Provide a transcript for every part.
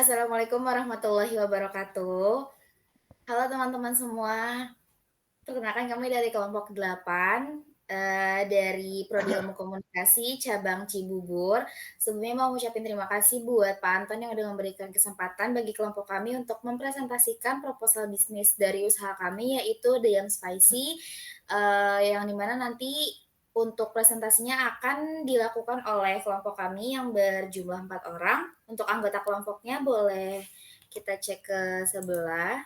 Assalamualaikum warahmatullahi wabarakatuh. Halo teman-teman semua, perkenalkan kami dari kelompok 8 dari Prodi Ilmu Komunikasi Cabang Cibubur. Sebelumnya mau ngucapin terima kasih buat Pak Anton yang udah memberikan kesempatan bagi kelompok kami untuk mempresentasikan proposal bisnis dari usaha kami yaitu The Yum Spicy, yang dimana nanti untuk presentasinya akan dilakukan oleh kelompok kami yang berjumlah 4 orang. Untuk anggota kelompoknya boleh kita cek ke sebelah.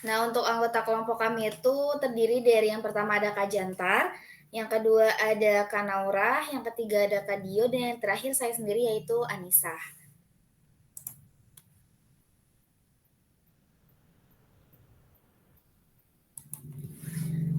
Nah, untuk anggota kelompok kami itu terdiri dari yang pertama ada Kak Jantar, yang kedua ada Kak Naura, yang ketiga ada Kak Dio, dan yang terakhir saya sendiri yaitu Anissa.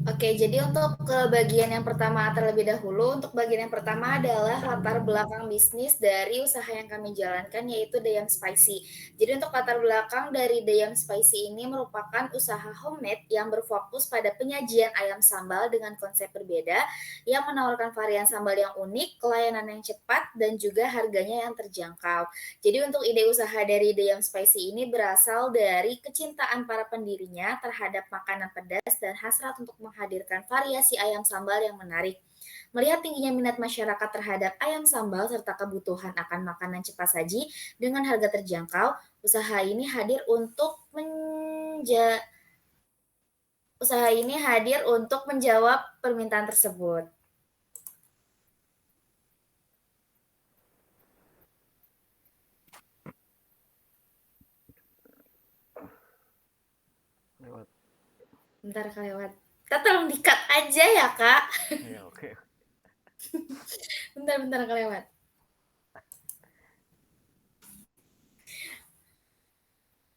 Oke, jadi untuk ke bagian yang pertama terlebih dahulu, untuk bagian yang pertama adalah latar belakang bisnis dari usaha yang kami jalankan yaitu The Yum Spicy. Jadi untuk latar belakang dari The Yum Spicy ini merupakan usaha homemade yang berfokus pada penyajian ayam sambal dengan konsep berbeda yang menawarkan varian sambal yang unik, layanan yang cepat, dan juga harganya yang terjangkau. Jadi untuk ide usaha dari The Yum Spicy ini berasal dari kecintaan para pendirinya terhadap makanan pedas dan hasrat untuk menghadirkan variasi ayam sambal yang menarik. Melihat tingginya minat masyarakat terhadap ayam sambal serta kebutuhan akan makanan cepat saji dengan harga terjangkau, usaha ini hadir untuk menjawab permintaan tersebut. Lewat. Bentar kelewat. Kita tolong di-cut aja ya, Kak. Ya, oke. Bentar kelewat.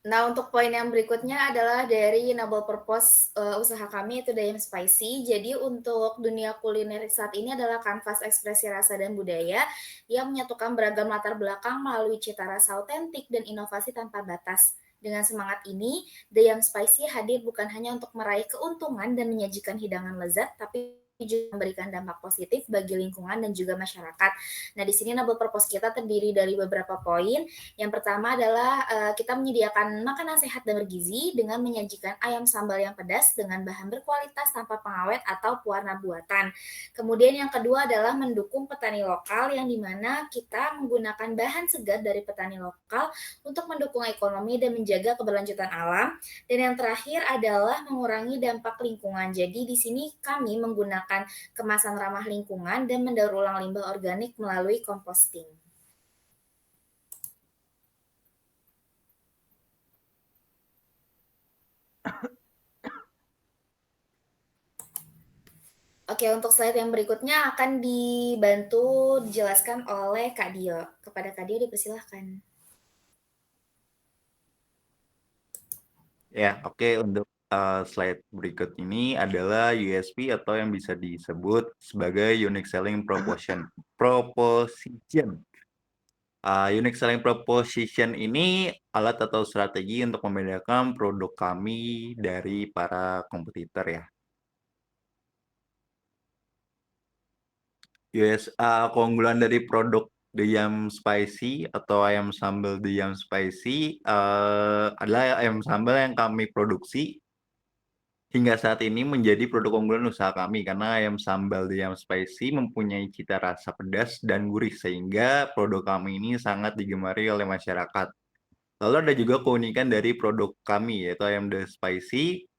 Nah, untuk poin yang berikutnya adalah dari noble purpose usaha kami itu The Yum Spicy. Jadi untuk dunia kuliner saat ini adalah kanvas ekspresi rasa dan budaya yang menyatukan beragam latar belakang melalui cita rasa autentik dan inovasi tanpa batas. Dengan semangat ini, The Yum Spicy hadir bukan hanya untuk meraih keuntungan dan menyajikan hidangan lezat, tapi juga memberikan dampak positif bagi lingkungan dan juga masyarakat. Nah, di sini noble purpose kita terdiri dari beberapa poin. Yang pertama adalah kita menyediakan makanan sehat dan bergizi dengan menyajikan ayam sambal yang pedas dengan bahan berkualitas tanpa pengawet atau pewarna buatan. Kemudian yang kedua adalah mendukung petani lokal yang dimana kita menggunakan bahan segar dari petani lokal untuk mendukung ekonomi dan menjaga keberlanjutan alam. Dan yang terakhir adalah mengurangi dampak lingkungan. Jadi di sini kami menggunakan kemasan ramah lingkungan dan mendaur ulang limbah organik melalui composting. Oke, untuk slide yang berikutnya akan dibantu dijelaskan oleh Kak Dio. Kepada Kak Dio dipersilahkan. Ya, oke. Untuk slide berikut ini adalah USP atau yang bisa disebut sebagai Unique Selling Proposition. Unique Selling Proposition ini alat atau strategi untuk membedakan produk kami dari para kompetitor ya. Keunggulan dari produk The Yum Spicy atau ayam sambal The Yum Spicy adalah ayam sambal yang kami produksi hingga saat ini menjadi produk unggulan usaha kami karena ayam sambal The Yum Spicy mempunyai cita rasa pedas dan gurih sehingga produk kami ini sangat digemari oleh masyarakat. Lalu ada juga keunikan dari produk kami yaitu ayam The Spicy,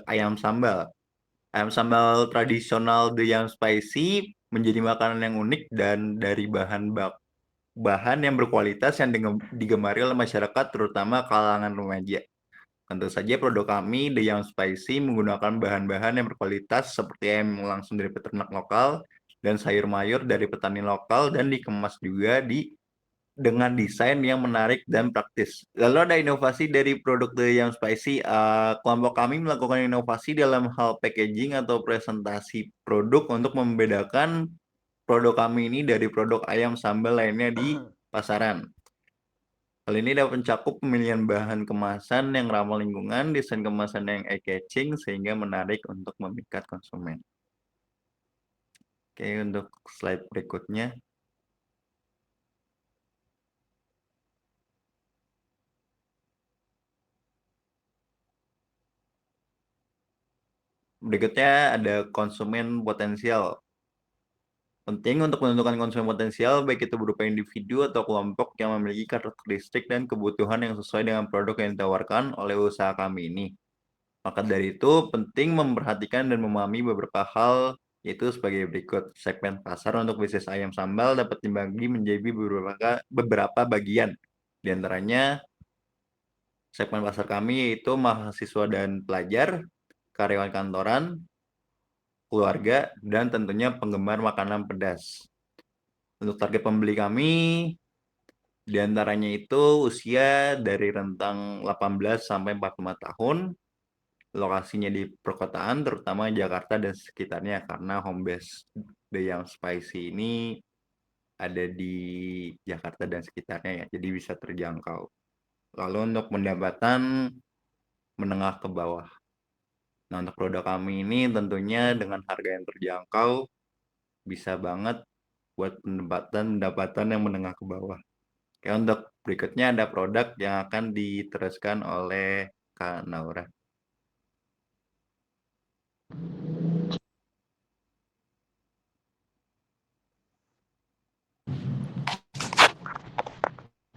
ayam sambal. Ayam sambal tradisional The Yum Spicy menjadi makanan yang unik dan dari bahan yang berkualitas yang digemari oleh masyarakat terutama kalangan remaja. Tentu saja produk kami The Yum Spicy menggunakan bahan-bahan yang berkualitas seperti ayam langsung dari peternak lokal dan sayur mayur dari petani lokal dan dikemas juga dengan desain yang menarik dan praktis. Lalu ada inovasi dari produk The Yum Spicy. Kelompok kami melakukan inovasi dalam hal packaging atau presentasi produk untuk membedakan produk kami ini dari produk ayam sambal lainnya di pasaran. Hal ini dapat mencakup pemilihan bahan kemasan yang ramah lingkungan, desain kemasan yang eye-catching, sehingga menarik untuk memikat konsumen. Oke, untuk slide berikutnya. Berikutnya ada konsumen potensial. Penting untuk menentukan konsumen potensial, baik itu berupa individu atau kelompok yang memiliki karakteristik dan kebutuhan yang sesuai dengan produk yang ditawarkan oleh usaha kami ini. Maka dari itu, penting memperhatikan dan memahami beberapa hal, yaitu sebagai berikut. Segmen pasar untuk bisnis ayam sambal dapat dibagi menjadi beberapa bagian. Di antaranya, segmen pasar kami yaitu mahasiswa dan pelajar, karyawan kantoran, keluarga, dan tentunya penggemar makanan pedas. Untuk target pembeli kami, di antaranya itu usia dari rentang 18 sampai 45 tahun, lokasinya di perkotaan, terutama Jakarta dan sekitarnya, karena home base The Yum Spicy ini ada di Jakarta dan sekitarnya ya, jadi bisa terjangkau. Lalu untuk pendapatan menengah ke bawah. Nah, untuk produk kami ini tentunya dengan harga yang terjangkau, bisa banget buat pendapatan yang menengah ke bawah. Oke, untuk berikutnya ada produk yang akan diteruskan oleh Kak Naura.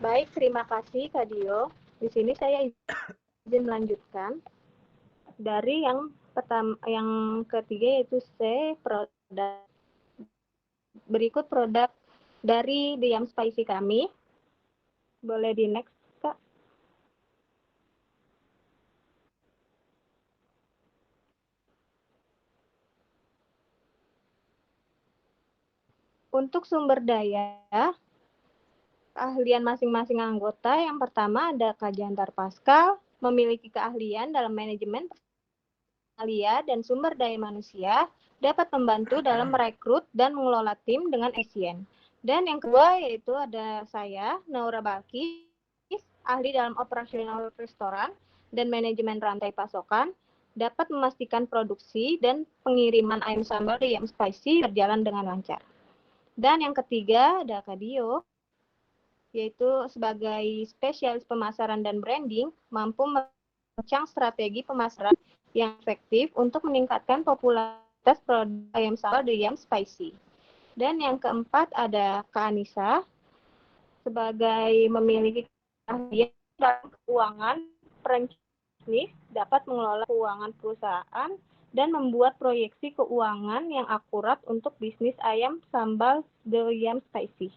Baik, terima kasih Kak Dio. Di sini saya izin melanjutkan dari yang pertama, yang ketiga yaitu C, produk. Berikut produk dari The Yum Spicy kami. Boleh di next, Kak. Untuk sumber daya, keahlian masing-masing anggota, yang pertama ada Kak Jantar Pascal, memiliki keahlian dalam manajemen personalia dan sumber daya manusia, dapat membantu dalam merekrut dan mengelola tim dengan efisien. Dan yang kedua yaitu ada saya, Naura Balkis, ahli dalam operasional restoran dan manajemen rantai pasokan, dapat memastikan produksi dan pengiriman ayam sambal The Yum Spicy berjalan dengan lancar. Dan yang ketiga ada Kak Dio, yaitu sebagai spesialis pemasaran dan branding, mampu merancang strategi pemasaran yang efektif untuk meningkatkan popularitas produk ayam sambal The Yum Spicy. Dan yang keempat ada Kak Anissa, sebagai memiliki keahlian dalam keuangan, perencana dapat mengelola keuangan perusahaan dan membuat proyeksi keuangan yang akurat untuk bisnis ayam sambal The Yum Spicy.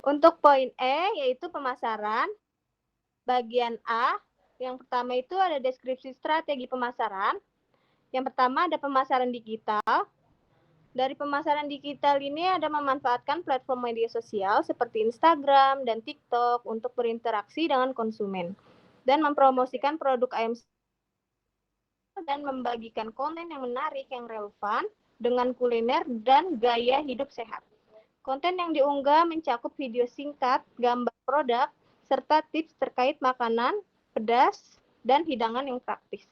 Untuk poin E yaitu pemasaran, bagian A, yang pertama itu ada deskripsi strategi pemasaran. Yang pertama ada pemasaran digital. Dari pemasaran digital ini ada memanfaatkan platform media sosial seperti Instagram dan TikTok untuk berinteraksi dengan konsumen dan mempromosikan produk ayam dan membagikan konten yang menarik yang relevan dengan kuliner dan gaya hidup sehat. Konten yang diunggah mencakup video singkat, gambar produk, serta tips terkait makanan, pedas, dan hidangan yang praktis.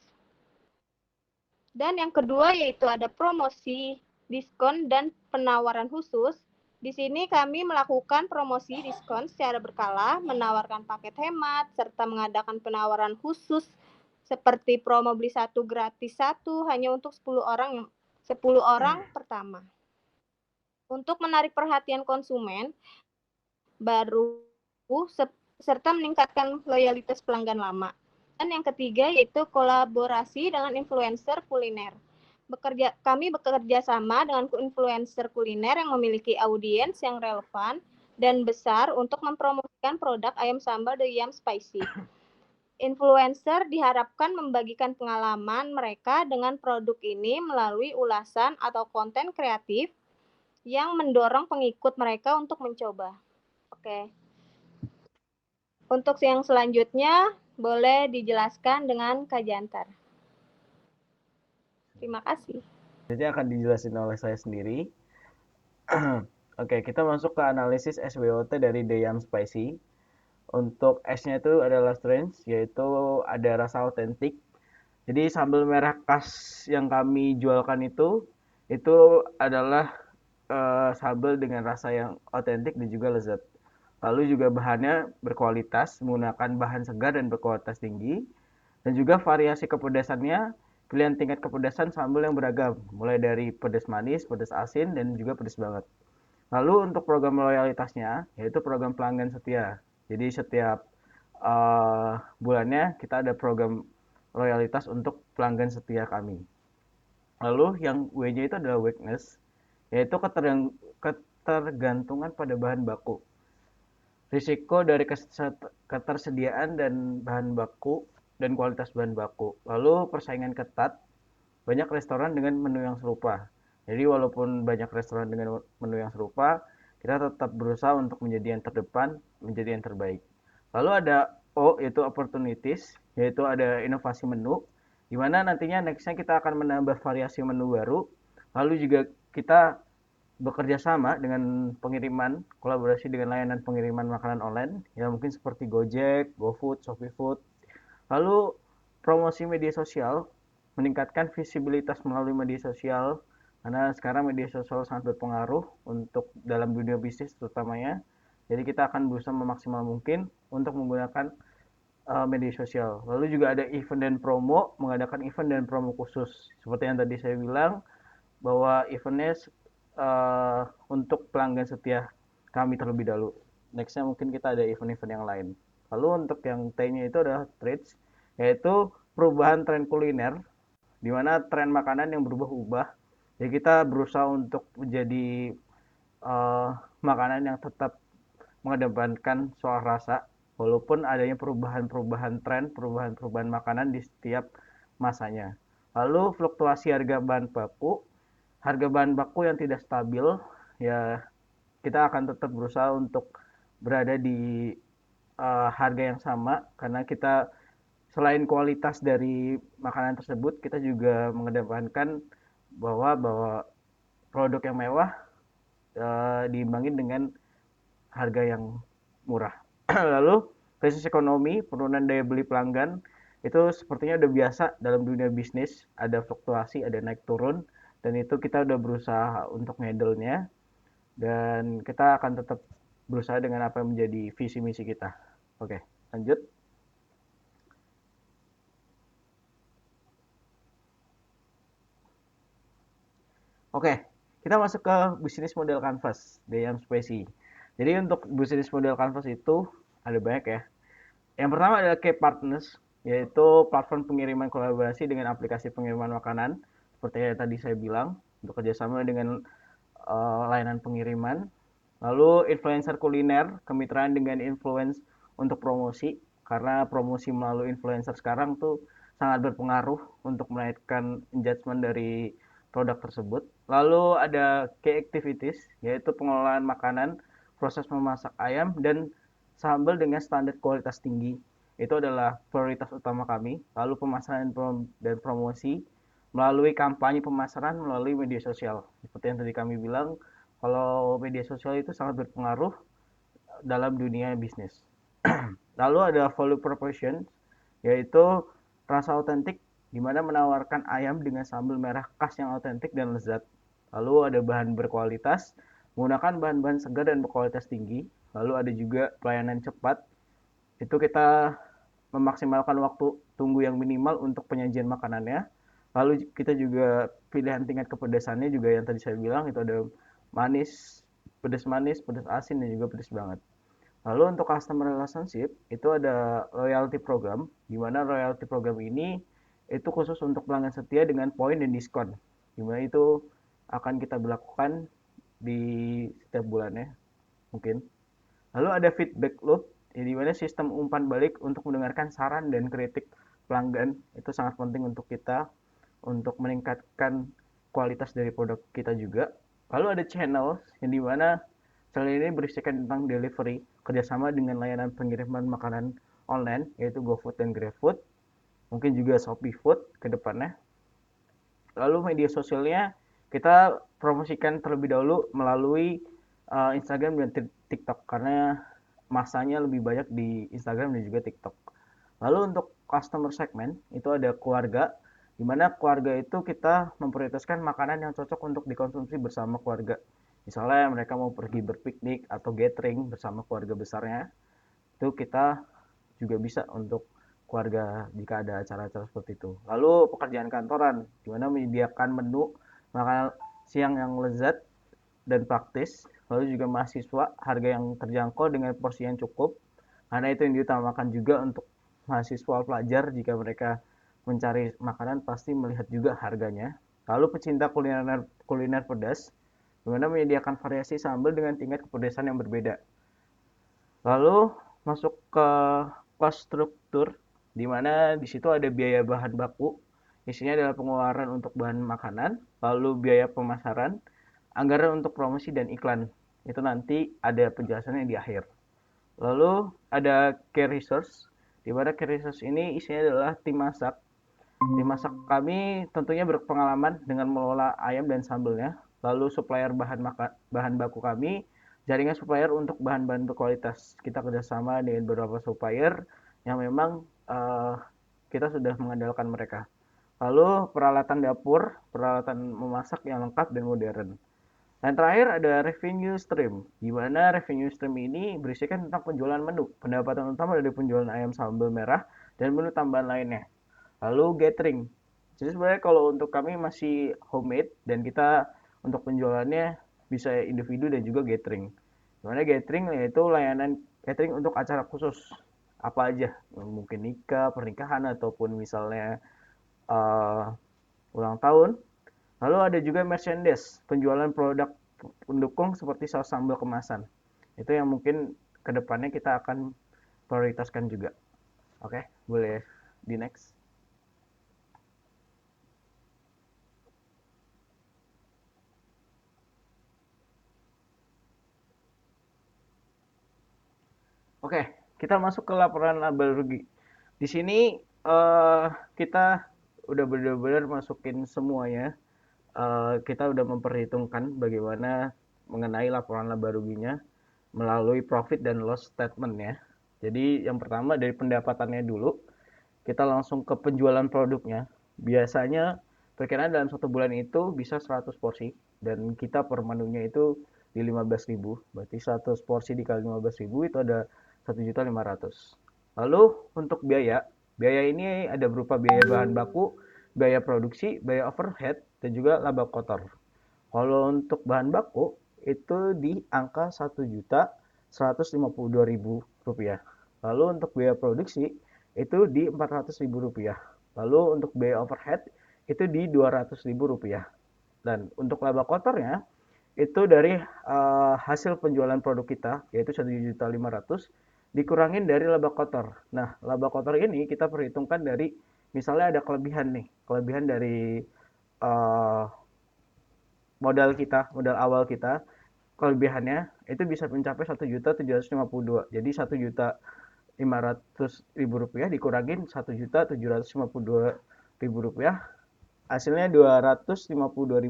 Dan yang kedua yaitu ada promosi, diskon, dan penawaran khusus. Di sini kami melakukan promosi diskon secara berkala, menawarkan paket hemat, serta mengadakan penawaran khusus seperti promo beli satu gratis satu hanya untuk 10 orang pertama. Untuk menarik perhatian konsumen baru serta meningkatkan loyalitas pelanggan lama. Dan yang ketiga yaitu kolaborasi dengan influencer kuliner. Kami bekerja sama dengan influencer kuliner yang memiliki audiens yang relevan dan besar untuk mempromosikan produk ayam sambal The Yum Spicy. Influencer diharapkan membagikan pengalaman mereka dengan produk ini melalui ulasan atau konten kreatif yang mendorong pengikut mereka untuk mencoba. Oke. Untuk yang selanjutnya, boleh dijelaskan dengan Kak Jantar. Terima kasih. Jadi akan dijelasin oleh saya sendiri. Oke, kita masuk ke analisis SWOT dari The Yum Spicy. Untuk S-nya itu adalah strength, yaitu ada rasa autentik. Jadi sambal merah khas yang kami jualkan itu adalah sambal dengan rasa yang otentik dan juga lezat. Lalu juga bahannya berkualitas, menggunakan bahan segar dan berkualitas tinggi. Dan juga variasi kepedasannya, pilihan tingkat kepedasan sambal yang beragam, mulai dari pedas manis, pedas asin, dan juga pedas banget. Lalu untuk program loyalitasnya, yaitu program pelanggan setia. Jadi setiap bulannya kita ada program loyalitas untuk pelanggan setia kami. Lalu yang W-nya itu adalah weakness, yaitu ketergantungan pada bahan baku. Risiko dari ketersediaan dan bahan baku dan kualitas bahan baku. Lalu persaingan ketat, banyak restoran dengan menu yang serupa. Jadi walaupun banyak restoran dengan menu yang serupa, kita tetap berusaha untuk menjadi yang terdepan, menjadi yang terbaik. Lalu ada O, yaitu opportunities, yaitu ada inovasi menu, di mana nantinya nextnya kita akan menambah variasi menu baru. Lalu juga kita bekerja sama dengan pengiriman, kolaborasi dengan layanan pengiriman makanan online, ya mungkin seperti Gojek, GoFood, ShopeeFood. Lalu promosi media sosial, meningkatkan visibilitas melalui media sosial, karena sekarang media sosial sangat berpengaruh untuk dalam dunia bisnis terutamanya. Jadi kita akan berusaha memaksimal mungkin untuk menggunakan media sosial. Lalu juga ada event dan promo, mengadakan event dan promo khusus. Seperti yang tadi saya bilang, bahwa eventnya untuk pelanggan setia kami terlebih dahulu. Nextnya mungkin kita ada event-event yang lain. Lalu untuk yang T-nya itu adalah trends, yaitu perubahan tren kuliner, di mana tren makanan yang berubah-ubah. Jadi kita berusaha untuk menjadi makanan yang tetap mengedepankan soal rasa, walaupun adanya perubahan-perubahan tren, perubahan-perubahan makanan di setiap masanya. Lalu fluktuasi harga bahan baku yang tidak stabil, ya kita akan tetap berusaha untuk berada di harga yang sama, karena kita selain kualitas dari makanan tersebut, kita juga mengedepankan bahwa produk yang mewah diimbangin dengan harga yang murah. Lalu krisis ekonomi, penurunan daya beli pelanggan, itu sepertinya udah biasa dalam dunia bisnis, ada fluktuasi, ada naik turun, dan itu kita udah berusaha untuk handle-nya, dan kita akan tetap berusaha dengan apa yang menjadi visi misi kita. Oke, lanjut. Oke, kita masuk ke bisnis model Canvas, Deyam Spacey. Jadi untuk bisnis model Canvas itu ada banyak ya. Yang pertama adalah Key Partners, yaitu platform pengiriman kolaborasi dengan aplikasi pengiriman makanan, seperti yang tadi saya bilang, bekerja sama dengan layanan pengiriman. Lalu influencer kuliner, kemitraan dengan influence untuk promosi, karena promosi melalui influencer sekarang tuh sangat berpengaruh untuk menaikkan engagement dari produk tersebut. Lalu ada key activities, yaitu pengelolaan makanan, proses memasak ayam, dan sambal dengan standar kualitas tinggi. Itu adalah prioritas utama kami. Lalu pemasaran dan promosi melalui kampanye pemasaran melalui media sosial. Seperti yang tadi kami bilang, kalau media sosial itu sangat berpengaruh dalam dunia bisnis. Lalu ada value proposition, yaitu rasa otentik, di mana menawarkan ayam dengan sambal merah khas yang otentik dan lezat. Lalu ada bahan berkualitas, menggunakan bahan-bahan segar dan berkualitas tinggi. Lalu ada juga pelayanan cepat, itu kita memaksimalkan waktu tunggu yang minimal untuk penyajian makanannya. Lalu kita juga pilihan tingkat kepedasannya juga yang tadi saya bilang, itu ada manis, manis, pedas asin, dan juga pedas banget. Lalu untuk customer relationship, itu ada loyalty program, di mana loyalty program ini itu khusus untuk pelanggan setia dengan poin dan diskon. Di mana itu akan kita berlakukan di setiap bulannya, mungkin. Lalu ada feedback loop, di mana sistem umpan balik untuk mendengarkan saran dan kritik pelanggan. Itu sangat penting untuk kita, untuk meningkatkan kualitas dari produk kita juga. Lalu ada channel, yang dimana channel ini berisikan tentang delivery, kerjasama dengan layanan pengiriman makanan online, yaitu GoFood dan GrabFood. Mungkin juga ShopeeFood ke depannya. Lalu media sosialnya kita promosikan terlebih dahulu melalui Instagram dan TikTok, karena masanya lebih banyak di Instagram dan juga TikTok. Lalu untuk customer segment itu ada keluarga, di mana keluarga itu kita memprioritaskan makanan yang cocok untuk dikonsumsi bersama keluarga. Misalnya mereka mau pergi berpiknik atau gathering bersama keluarga besarnya, itu kita juga bisa untuk keluarga jika ada acara-acara seperti itu. Lalu pekerjaan kantoran, di mana menyediakan menu makanan siang yang lezat dan praktis, lalu juga mahasiswa harga yang terjangkau dengan porsi yang cukup, karena itu yang diutamakan juga untuk mahasiswa pelajar jika mereka mencari makanan pasti melihat juga harganya. Lalu pecinta kuliner kuliner pedas, di mana menyediakan variasi sambal dengan tingkat kepedasan yang berbeda. Lalu masuk ke cost struktur, di mana di situ ada biaya bahan baku, isinya adalah pengeluaran untuk bahan makanan, lalu biaya pemasaran, anggaran untuk promosi dan iklan. Itu nanti ada penjelasannya di akhir. Lalu ada care resource, di mana care resource ini isinya adalah tim masak. Tim masak kami tentunya berpengalaman dengan mengelola ayam dan sambelnya. Lalu supplier bahan baku kami, jaringan supplier untuk bahan-bahan berkualitas. Kita kerjasama dengan beberapa supplier yang memang kita sudah mengandalkan mereka. Lalu peralatan dapur, peralatan memasak yang lengkap dan modern. Dan terakhir ada revenue stream, di mana revenue stream ini berisikan tentang penjualan menu, pendapatan utama dari penjualan ayam sambal merah, dan menu tambahan lainnya. Lalu gathering. Jadi sebenarnya kalau untuk kami masih homemade dan kita untuk penjualannya bisa individu dan juga gathering. Dimana gathering yaitu layanan catering untuk acara khusus apa aja, mungkin nikah, pernikahan ataupun misalnya ulang tahun. Lalu ada juga merchandise, penjualan produk pendukung seperti saus sambal kemasan. Itu yang mungkin kedepannya kita akan prioritaskan juga. Oke, boleh di next. Oke, kita masuk ke laporan laba rugi. Di sini kita udah benar-benar masukin semuanya. Kita udah memperhitungkan bagaimana mengenai laporan laba ruginya melalui profit dan loss statement ya. Jadi yang pertama dari pendapatannya dulu, kita langsung ke penjualan produknya. Biasanya perkiraan dalam 1 bulan itu bisa 100 porsi dan kita per menunya itu di 15.000. Berarti 100 porsi dikali 15.000 itu ada 1.500.000. Lalu untuk biaya ini ada berupa biaya bahan baku, biaya produksi, biaya overhead, dan juga laba kotor. Kalau untuk bahan baku itu di angka 1.152.000 rupiah. Lalu untuk biaya produksi itu di 400.000 rupiah. Lalu untuk biaya overhead itu di 200.000 rupiah. Dan untuk laba kotornya itu dari hasil penjualan produk kita yaitu 1.500.000 dikurangin dari laba kotor. Nah, laba kotor ini kita perhitungkan dari misalnya ada kelebihan dari modal awal kita, kelebihannya itu bisa mencapai 1.752. Jadi 1.500.000 rupiah dikurangin 1.752.000 rupiah, hasilnya 252.000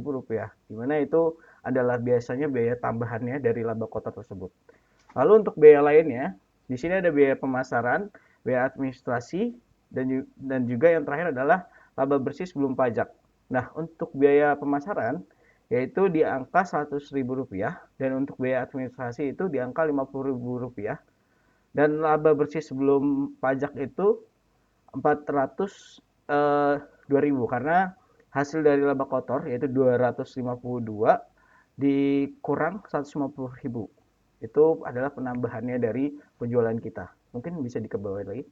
rupiah, dimana itu adalah biasanya biaya tambahannya dari laba kotor tersebut. Lalu untuk biaya lainnya, di sini ada biaya pemasaran, biaya administrasi, dan juga yang terakhir adalah laba bersih sebelum pajak. Nah, untuk biaya pemasaran yaitu di angka 100.000 rupiah dan untuk biaya administrasi itu di angka 50.000 rupiah. Dan laba bersih sebelum pajak itu 402.000 karena hasil dari laba kotor yaitu 252 dikurang 150.000. Itu adalah penambahannya dari penjualan kita. Mungkin bisa dikebawain lagi,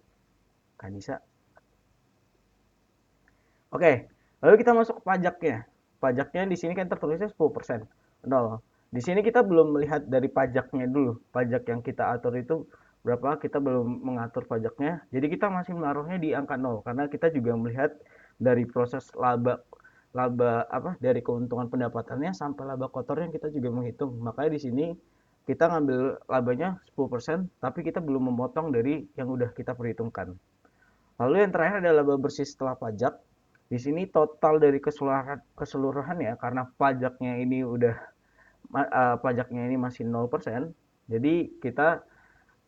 Kanisa. Oke, lalu kita masuk ke pajaknya. Pajaknya di sini kan tertulisnya 10%, 0. Di sini kita belum melihat dari pajaknya dulu. Pajak yang kita atur itu berapa, kita belum mengatur pajaknya. Jadi kita masih menaruhnya di angka 0 karena kita juga melihat dari proses dari keuntungan pendapatannya sampai laba kotornya kita juga menghitung. Makanya di sini kita ngambil labanya 10%, tapi kita belum memotong dari yang udah kita perhitungkan. Lalu yang terakhir adalah laba bersih setelah pajak. Di sini total dari keseluruhan ya, karena pajaknya ini masih 0%. Jadi kita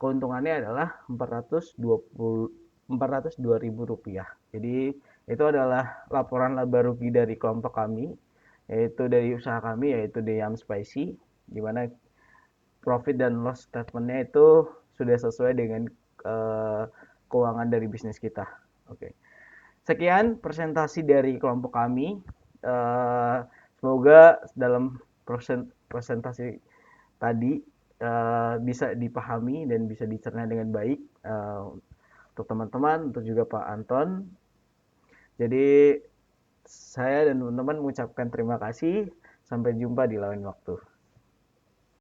keuntungannya adalah 402.000 rupiah. Jadi itu adalah laporan laba rugi dari kelompok kami, yaitu dari usaha kami, yaitu Deyam Spicy. Gimana profit dan loss statement-nya itu sudah sesuai dengan keuangan dari bisnis kita. Oke. Sekian presentasi dari kelompok kami. Semoga dalam presentasi tadi bisa dipahami dan bisa dicerna dengan baik untuk teman-teman, untuk juga Pak Anton. Jadi saya dan teman-teman mengucapkan terima kasih. Sampai jumpa di lain waktu.